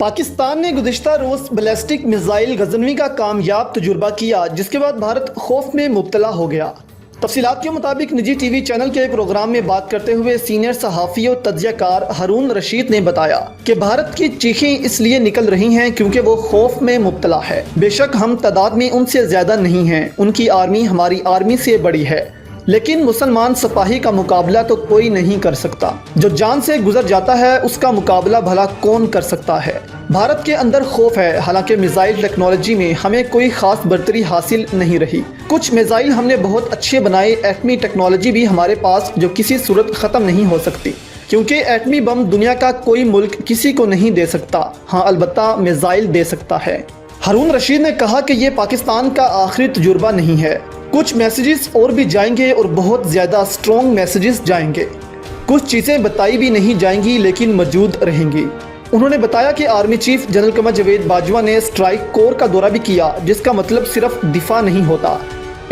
पाकिस्तान ने गुज़िश्ता रोज़ ballistic missile Ghaznavi का कामयाब तजुर्बा किया, जिसके बाद भारत खौफ में मुब्तला हो गया। तफसीलात के मुताबिक निजी टीवी चैनल के प्रोग्राम में बात करते हुए सीनियर सहाफ़ी और तज्ज़ियाकार हारून रशीद ने बताया कि भारत की चीखें इसलिए निकल रही हैं क्योंकि वो खौफ में मुब्तला है। बेशक हम तादाद में उनसे ज़्यादा नहीं हैं, उनकी आर्मी हमारी आर्मी से बड़ी है, लेकिन मुसलमान सिपाही का मुकाबला तो कोई नहीं कर सकता। जो जान से गुजर जाता है उसका मुकाबला भला कौन कर सकता है। भारत के अंदर खौफ है, हालांकि मिसाइल टेक्नोलॉजी में हमें कोई खास बरतरी हासिल नहीं रही। कुछ मिसाइल हमने बहुत अच्छे बनाए, एटमी टेक्नोलॉजी भी हमारे पास जो किसी सूरत ख़त्म नहीं हो सकती, क्योंकि एटमी बम दुनिया का कोई मुल्क किसी को नहीं दे सकता। हाँ, अलबत्ता मिसाइल दे सकता है। हारून रशीद ने कहा कि ये पाकिस्तान का आखिरी तजुर्बा नहीं है, कुछ मैसेजेस और भी जाएंगे और बहुत ज़्यादा स्ट्रॉन्ग मैसेजेस जाएंगे। कुछ चीज़ें बताई भी नहीं जाएंगी लेकिन मौजूद रहेंगी। उन्होंने बताया कि army chief general Qamar Javed Bajwa ने स्ट्राइक कोर का दौरा भी किया, जिसका मतलब सिर्फ दिफा नहीं होता।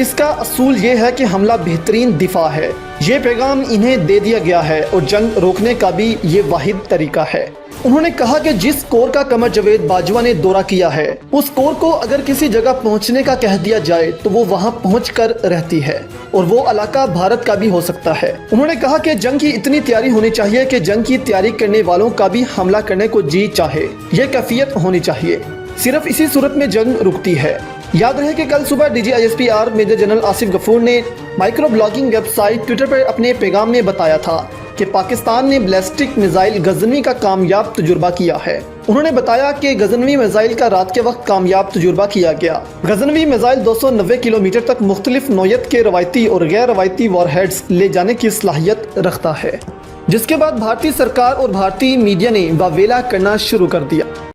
इसका असूल ये है कि हमला बेहतरीन दिफा है। ये पैगाम इन्हें दे दिया गया है और जंग रोकने का भी ये वाहिद तरीका है। उन्होंने कहा कि जिस कोर का कमर जावेद बाजवा ने दौरा किया है, उस कोर को अगर किसी जगह पहुंचने का कह दिया जाए तो वो वहां पहुंचकर रहती है, और वो इलाका भारत का भी हो सकता है। उन्होंने कहा कि जंग की इतनी तैयारी होनी चाहिए कि जंग की तैयारी करने वालों का भी हमला करने को जी चाहे। ये कैफियत होनी चाहिए, सिर्फ इसी सूरत में जंग रुकती है। याद रहे कि कल सुबह DGISP major general Asif Ghafoor ने माइक्रो ब्लॉगिंग वेबसाइट ट्विटर पर अपने पैगाम में बताया था कि पाकिस्तान ने बैलिस्टिक मिसाइल गजनवी का कामयाब तजुर्बा किया है। उन्होंने बताया कि गजनवी मिसाइल का रात के वक्त कामयाब तजुर्बा किया गया। गजनवी मिसाइल 290 किलोमीटर तक मुख्तलिफ नौयत के रवायती और गैर रवायती वॉरहेड्स ले जाने की सलाहियत रखता है, जिसके बाद भारतीय सरकार और भारतीय मीडिया ने वावेला करना शुरू कर दिया।